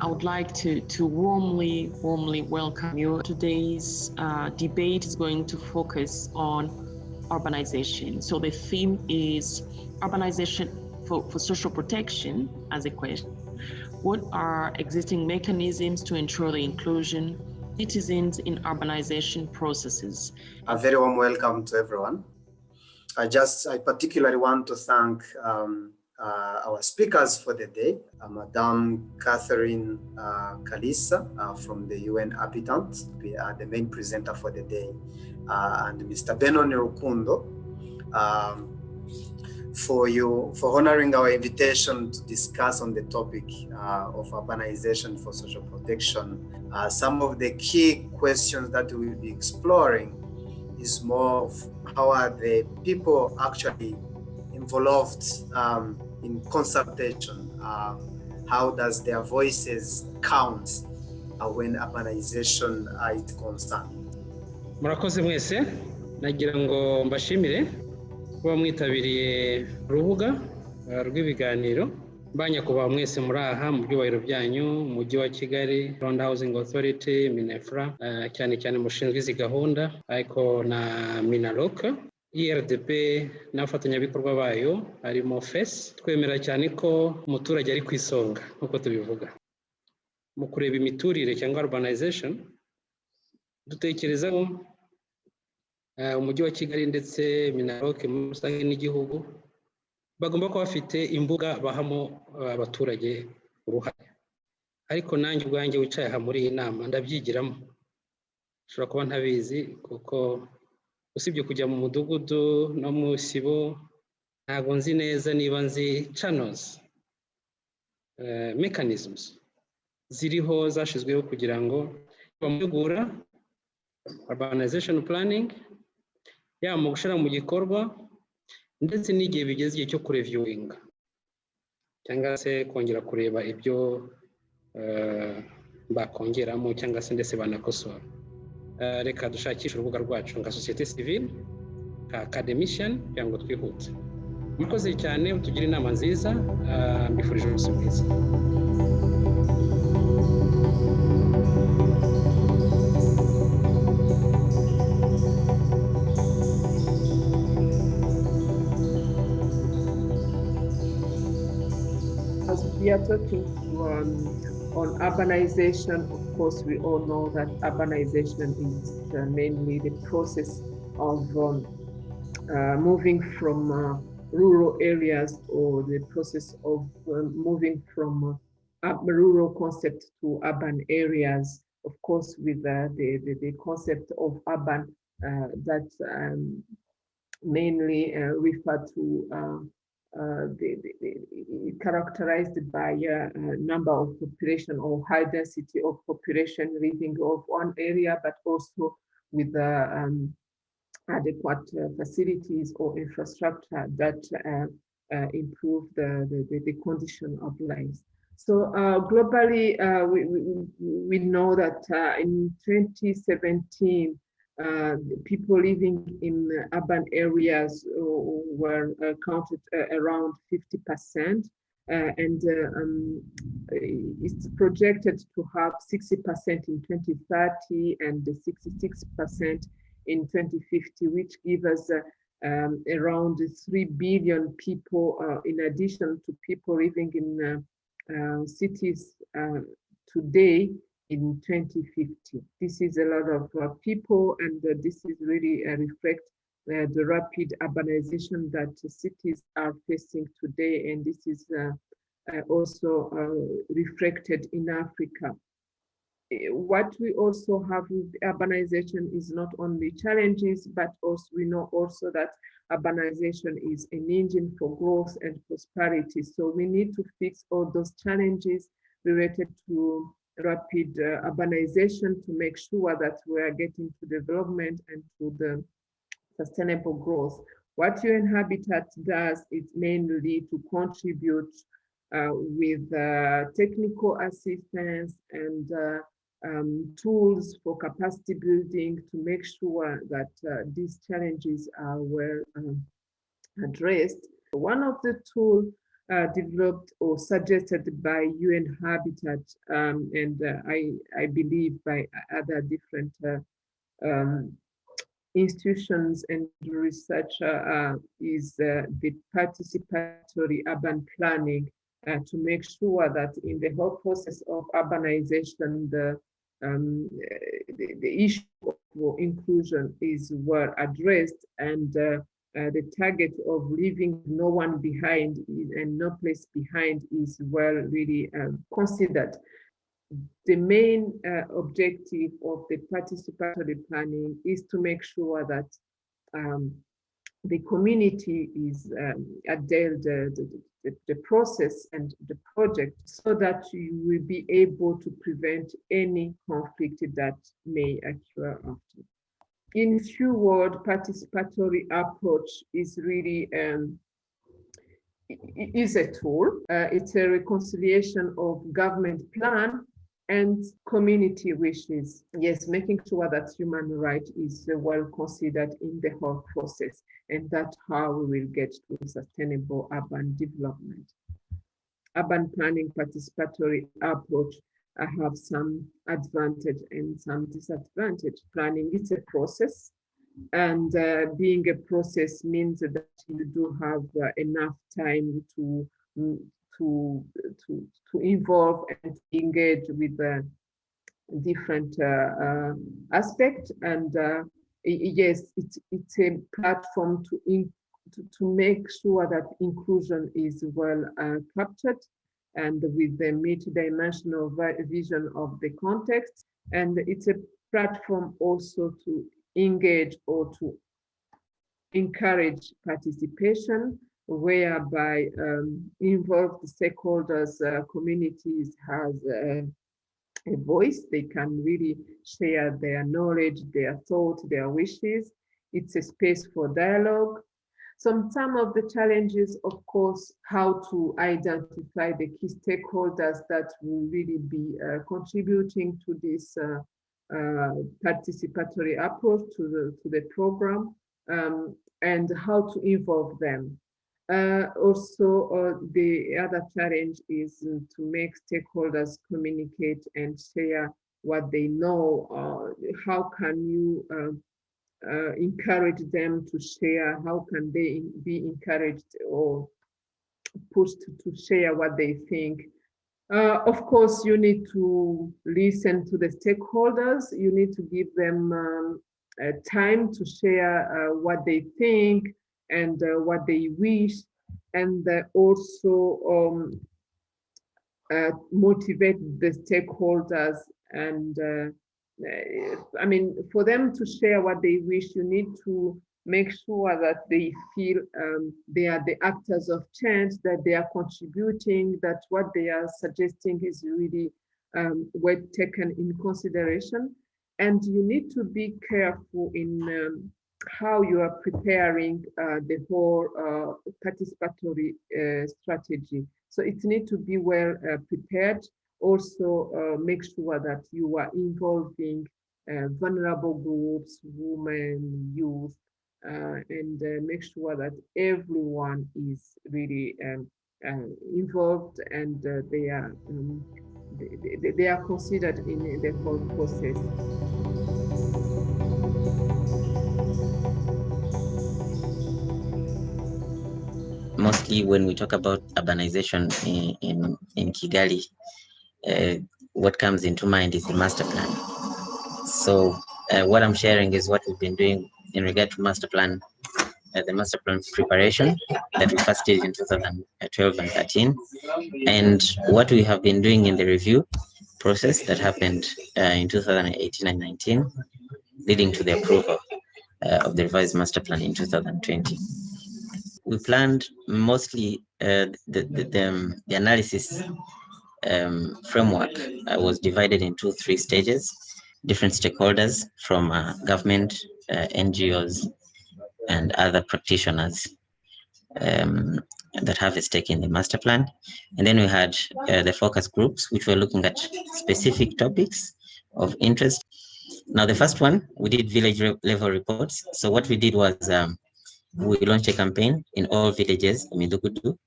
I would like to warmly welcome you. Today's debate is going to focus on urbanization. So the theme is urbanization for social protection as a question. What are existing mechanisms to ensure the inclusion of citizens in urbanization processes? A very warm welcome to everyone. I particularly want to thank our speakers for the day, Madame Catherine Kalisa from the UN Habitat, the main presenter for the day, and Mr. Benoni Rukundo for honoring our invitation to discuss on the topic of urbanization for social protection. Some of the key questions that we will be exploring is more of how are the people actually involved in consultation? How does their voices count when urbanization is concerned? Murakoze mwese, nagira ngo mbashimire kuba mwitabiriye urubuga rw'ibiganiro. Banyakubahwa mwese muri aha mu byubahiro byanyu, umujyi wa Kigali, Rwanda Housing Authority, Minefra, cyane cyane mushinzwe izi gahunda, ariko na Minaloc, IRDP n'abafatanyabikorwa bayo harimo FES. Twemera cyane ko umuturage ari ku isonga nk'uko tubivuga mu kureba imiturire cyangwa urbanization. Dutekereza ko umujyi wa Kigali ndetse Minaloc muri rusange n'igihugu bagomba kuba bafite imbuga bahamo abaturage uruhare. Ariko nanjye ubwanjye wicaye aha muri iyi nama ndabyigiramo, ushobora kuba ntabizi kuko usibye kujya mu mudugudu no mu sibo ntabwo nzi neza niba nzi channels, mechanisms ziriho zashizweho kugira ngo bamugura urbanization planning ya mu gushira mu gikorwa, ndetse n'igihe bigeze igihe cyo kureviewinga cyangwa se kongera kureba ibyo bakongeramo cyangwa se ndetse banakosora. Reka dushakisha urubuga rwacu nka societe civile, nka academician kugira ngo twihute. Murakoze cyane, utugire inama nziza, mbifurije umunsi mwiza. As we are talking on urbanization, of course, we all know that urbanization is mainly the process of moving from rural areas, or the process of moving from rural concept to urban areas. Of course, with the concept of urban that mainly refer to characterized by a number of population or high density of population living of one area, but also with adequate facilities or infrastructure that improve the condition of life. So globally, we know that in 2017, people living in urban areas were counted around 50%, and it's projected to have 60% in 2030 and 66% in 2050, which gives us around 3 billion people, in addition to people living in cities today in 2050. This is a lot of people, and this is really reflect the rapid urbanization that cities are facing today, and this is also reflected in Africa. What we also have with urbanization is not only challenges, but also we know also that urbanization is an engine for growth and prosperity. So we need to fix all those challenges related to rapid urbanization to make sure that we are getting to development and to the sustainable growth. What UN Habitat does is mainly to contribute with technical assistance and tools for capacity building to make sure that these challenges are well addressed. One of the tools developed or suggested by UN Habitat and I believe by other different institutions and research is the participatory urban planning to make sure that in the whole process of urbanization, the issue of inclusion is well addressed, and the target of leaving no one behind and no place behind is well really considered. The main objective of the participatory planning is to make sure that the community is adhered the process and the project so that you will be able to prevent any conflict that may occur after. In few words, participatory approach is really is a tool. It's a reconciliation of government plan and community wishes. Yes, making sure that human right is well considered in the whole process, and that's how we will get to sustainable urban development. Urban planning participatory approach have some advantage and some disadvantage. Planning is a process, and being a process means that you do have enough time to involve and engage with different aspects, and yes, it's a platform to make sure that inclusion is well captured, and with the multidimensional vision of the context, and it's a platform also to engage or to encourage participation, whereby involved stakeholders, communities has a voice. They can really share their knowledge, their thoughts, their wishes. It's a space for dialogue. Some of the challenges, of course, how to identify the key stakeholders that will really be contributing to this participatory approach to the program, and how to involve them. Also, the other challenge is to make stakeholders communicate and share what they know. How can you encourage them to share? How can they be encouraged or pushed to share what they think? Of course, you need to listen to the stakeholders. You need to give them time to share what they think and what they wish, and also motivate the stakeholders. And I mean, for them to share what they wish, you need to make sure that they feel they are the actors of change, that they are contributing, that what they are suggesting is really well taken in consideration. And you need to be careful in how you are preparing the whole participatory strategy. So it needs to be well prepared. Also make sure that you are involving vulnerable groups, women, youth, and make sure that everyone is really involved, and they are considered in the whole process. Mostly when we talk about urbanization in Kigali, what comes into mind is the master plan. So what I'm sharing is what we've been doing in regard to master plan, the master plan preparation that we first did in 2012 and 13, and what we have been doing in the review process that happened in 2018 and 19, leading to the approval of the revised master plan in 2020. We planned mostly the analysis framework was divided into 3 stages. Different stakeholders from government, NGOs, and other practitioners that have a stake in the master plan. And then we had the focus groups, which were looking at specific topics of interest. Now, the first one, we did village level reports. So what we did was we launched a campaign in all villages in Midugudu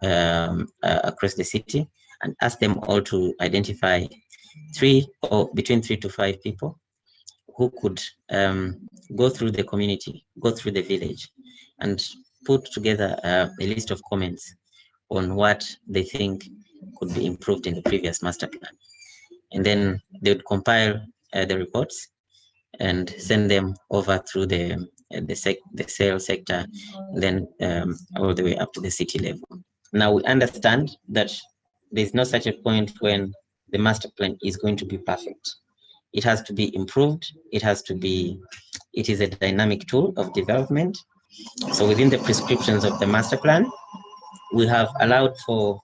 across the city and asked them all to identify 3 or between 3 to 5 people who could go through the community, go through the village, and put together a list of comments on what they think could be improved in the previous master plan. And then they would compile the reports and send them over through the sales sector, then all the way up to the city level. Now we understand that there's no such a point when the master plan is going to be perfect. It has to be improved. It is a dynamic tool of development. So within the prescriptions of the master plan, we have allowed for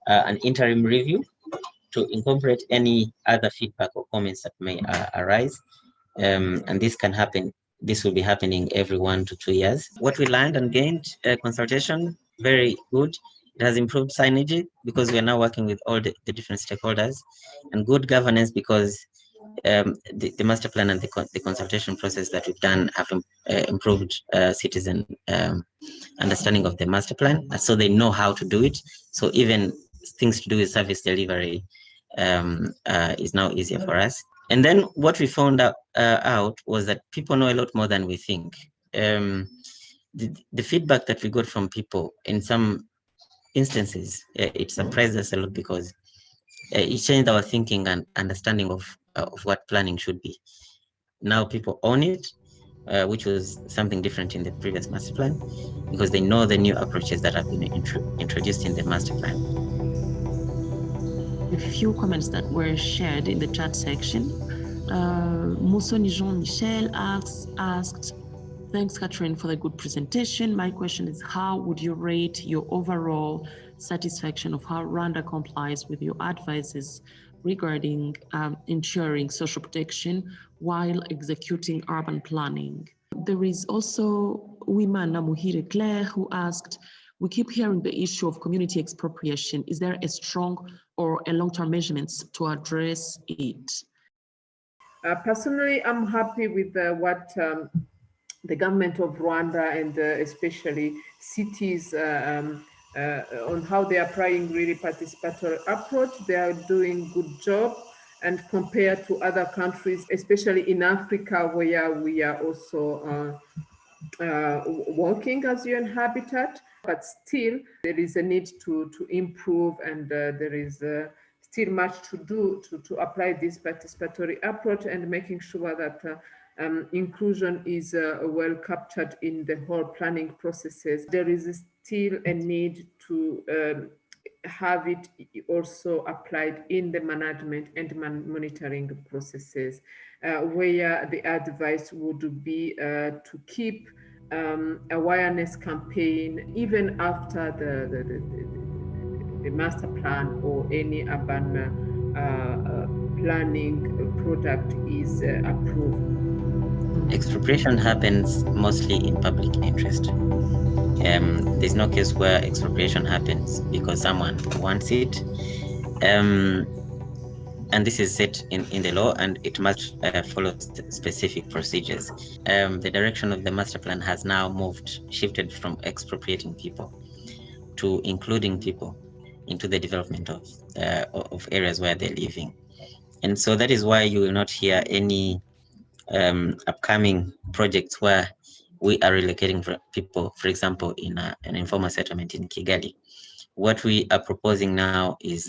an interim review to incorporate any other feedback or comments that may arise. And this will be happening every 1 to 2 years. What we learned and gained, consultation, very good. It has improved synergy because we are now working with all the different stakeholders, and good governance because the master plan and the consultation process that we've done have improved citizen understanding of the master plan, so they know how to do it. So even things to do with service delivery is now easier for us. And then what we found out was that people know a lot more than we think. The feedback that we got from people in some instances, it surprised us a lot because it changed our thinking and understanding of what planning should be. Now people own it, which was something different in the previous master plan, because they know the new approaches that have been introduced in the master plan. A few comments that were shared in the chat section. Musoni Jean-Michel asked, thanks, Catherine, for the good presentation. My question is, how would you rate your overall satisfaction of how Rwanda complies with your advices regarding ensuring social protection while executing urban planning? There is also Wimana Muhire Claire who asked, we keep hearing the issue of community expropriation. Is there a strong or a long-term measurements to address it? Personally, I'm happy with what the government of Rwanda and especially cities on how they are applying really participatory approach. They are doing good job, and compared to other countries, especially in Africa, where we are also working as UN Habitat, but still there is a need to improve, and there is still much to do to apply this participatory approach and making sure that inclusion is well captured in the whole planning processes. There is still a need to have it also applied in the management and monitoring processes, where the advice would be to keep awareness campaign even after the master plan or any urban planning product is approved. Expropriation happens mostly in public interest. There's no case where expropriation happens because someone wants it. And this is set in the law, and it must follow specific procedures. The direction of the master plan has now shifted from expropriating people to including people into the development of areas where they're living. And so that is why you will not hear any upcoming projects where we are relocating people, for example, in an informal settlement in Kigali. What we are proposing now is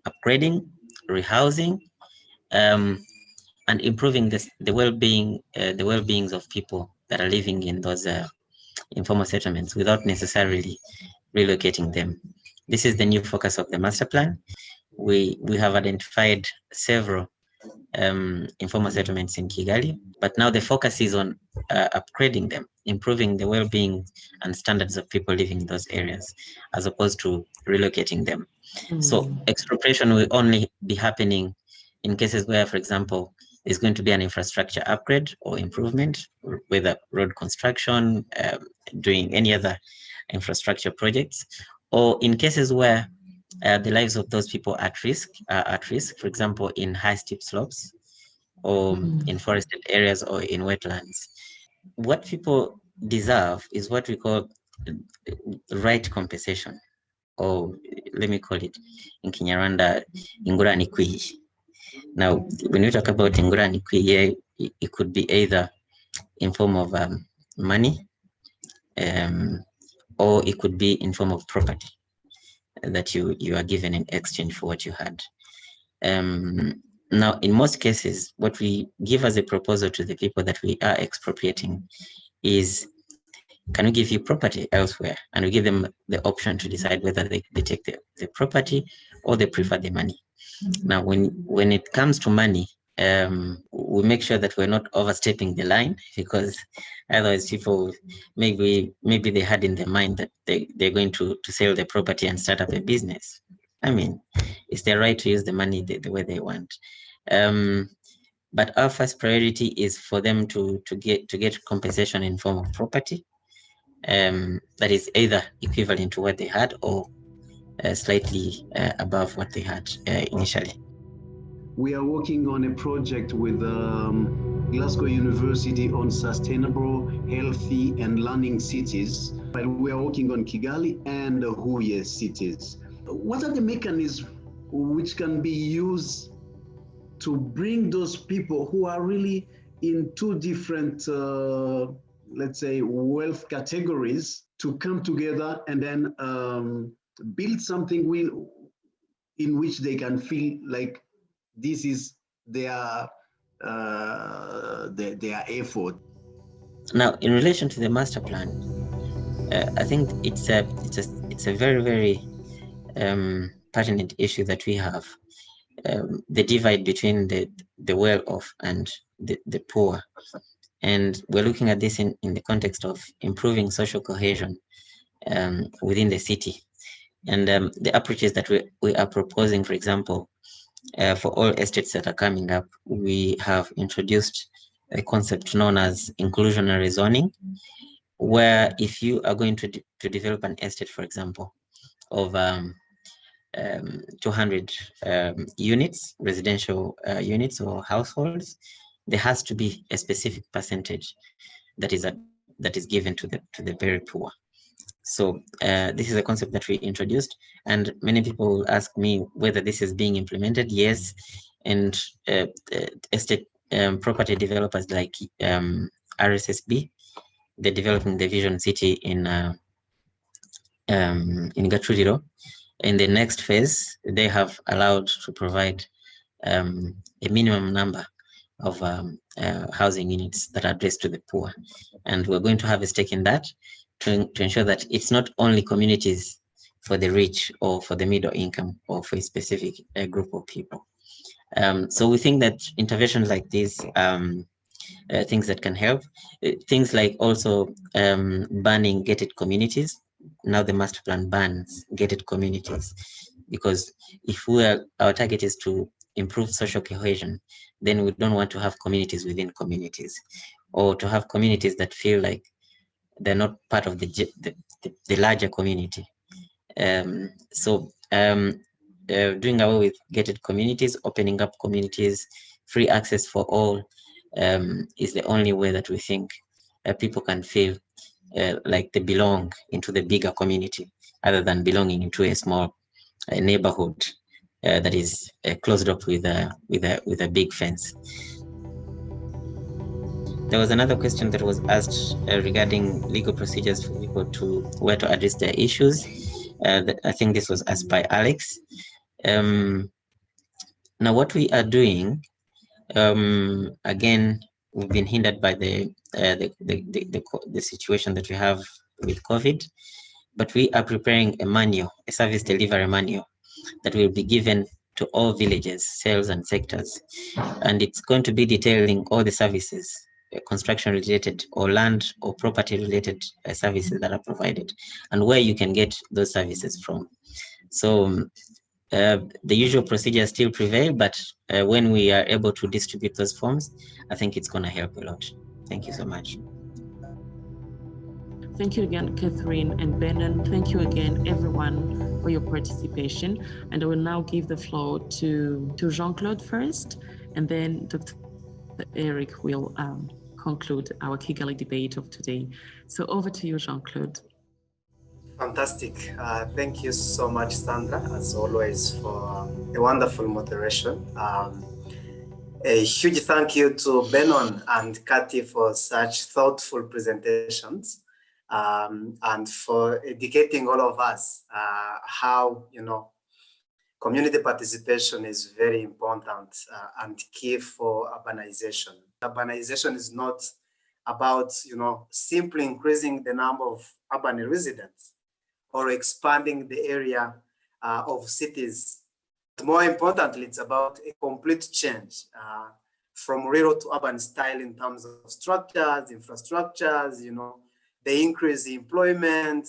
upgrading, rehousing, and improving the well-beings of people that are living in those informal settlements without necessarily relocating them. This is the new focus of the master plan. We have identified several informal settlements in Kigali, but now the focus is on upgrading them, improving the well-being and standards of people living in those areas, as opposed to relocating them. So expropriation will only be happening in cases where, for example, there's going to be an infrastructure upgrade or improvement, whether road construction, doing any other infrastructure projects, or in cases where the lives of those people are at risk, for example, in high steep slopes or in forested areas or in wetlands. What people deserve is what we call right compensation. or let me call it in Kinyarwanda, ingurane ikwiye. Now, when we talk about ingurane ikwiye, it could be either in form of money, or it could be in form of property that you are given in exchange for what you had. Now, in most cases, what we give as a proposal to the people that we are expropriating is, can we give you property elsewhere? And we give them the option to decide whether they take the property or they prefer the money. Now, when it comes to money, we make sure that we're not overstepping the line, because otherwise people maybe they had in their mind that they're going to sell the property and start up a business. I mean, it's their right to use the money the way they want. But our first priority is for them to get compensation in form of property, that is either equivalent to what they had or slightly above what they had initially. We are working on a project with Glasgow University on sustainable, healthy, and learning cities. And we are working on Kigali and Huye cities. What are the mechanisms which can be used to bring those people who are really in two different, let's say, wealth categories to come together and then build something in which they can feel like this is their effort. Now, in relation to the master plan, I think it's a very, very pertinent issue that we have. The divide between the well-off and the poor. And we're looking at this in the context of improving social cohesion within the city. And the approaches that we are proposing, for example, for all estates that are coming up, we have introduced a concept known as inclusionary zoning, where if you are going to develop an estate, for example, of 200 units, residential units or households, there has to be a specific percentage that is given to the very poor. So this is a concept that we introduced, and many people will ask me whether this is being implemented. Yes, and estate property developers like RSSB, they're developing the Vision City in Gachuriro. In the next phase, they have allowed to provide a minimum number of housing units that are addressed to the poor, and we're going to have a stake in that to ensure that it's not only communities for the rich or for the middle income or for a specific group of people. So we think that interventions like these, things that can help, things like also banning gated communities. Now the master plan bans gated communities, because if our target is to improve social cohesion, then we don't want to have communities within communities, or to have communities that feel like they're not part of the larger community. So doing away with gated communities, opening up communities, free access for all, is the only way that we think people can feel like they belong into the bigger community, other than belonging into a small neighborhood that is closed up with a big fence. There was another question that was asked regarding legal procedures for people to where to address their issues. I think this was asked by Alex. Now, what we are doing, again, we've been hindered by the situation that we have with COVID, but we are preparing a manual, a service delivery manual, that will be given to all villages, sales and sectors, and it's going to be detailing all the services, construction related or land or property related services that are provided, and where you can get those services from. So the usual procedures still prevail, but when we are able to distribute those forms, I think it's going to help a lot. Thank you so much. Thank you again, Catherine and Benon. Thank you again, everyone, for your participation. And I will now give the floor to Jean-Claude first, and then Dr. Eric will conclude our Kigali debate of today. So over to you, Jean-Claude. Fantastic. Thank you so much, Sandra, as always, for a wonderful moderation. A huge thank you to Benon and Kathy for such thoughtful presentations, and for educating all of us how, community participation is very important and key for urbanization. Urbanization is not about, simply increasing the number of urban residents or expanding the area of cities. More importantly, it's about a complete change from rural to urban style in terms of structures, infrastructures, the increase in employment,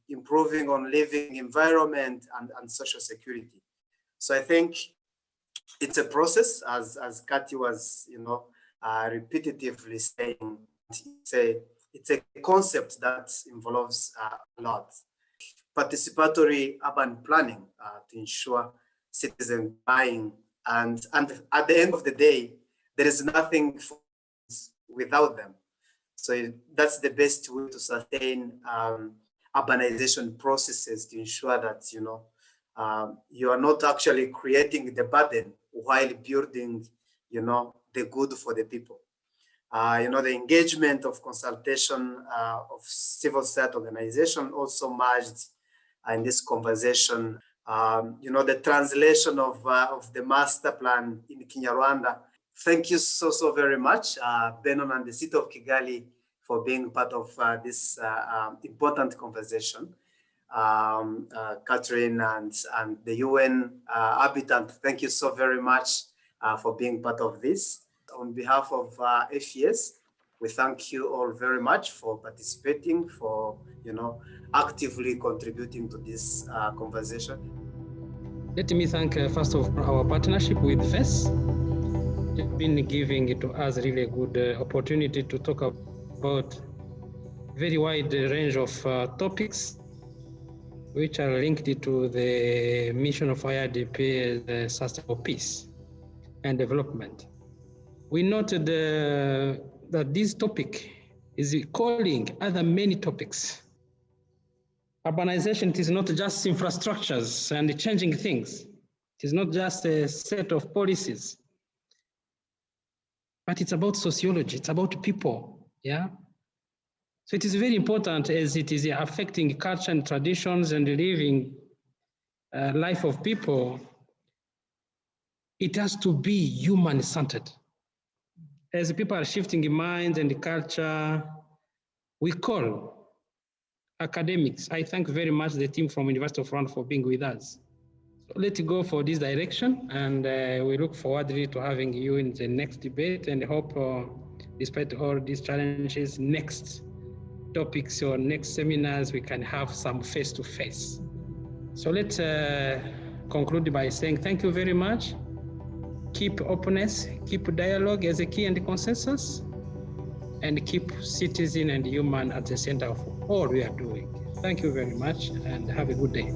improving on living environment and social security. So I think it's a process, as Kathy was, repetitively saying. It's a concept that involves a lot. Participatory urban planning to ensure citizen buying, and at the end of the day, there is nothing without them. So that's the best way to sustain urbanization processes, to ensure that you are not actually creating the burden while building the good for the people. The engagement of consultation of civil society organization also merged in this conversation. The translation of the master plan in Kinyarwanda. Thank you so very much, Benon and the City of Kigali, for being part of this important conversation. Catherine and the UN Habitat, thank you so very much for being part of this. On behalf of FES, we thank you all very much for participating, for actively contributing to this conversation. Let me thank first of all our partnership with FES. It's been giving to us really a good opportunity to talk about very wide range of topics which are linked to the mission of IRDP, the sustainable peace and development. We noted that this topic is calling other many topics. Urbanization, it is not just infrastructures and changing things. It is not just a set of policies, but it's about sociology, it's about people, yeah? So it is very important, as it is affecting culture and traditions and living life of people. It has to be human-centered. As people are shifting in minds and culture, we call academics. I thank very much the team from University of Rwanda for being with us. So let's go for this direction, and we look forward to having you in the next debate, and hope, despite all these challenges, next topics or next seminars, we can have some face-to-face. So let's conclude by saying thank you very much. Keep openness, keep dialogue as a key and consensus, and keep citizen and human at the center of all we are doing. Thank you very much, and have a good day.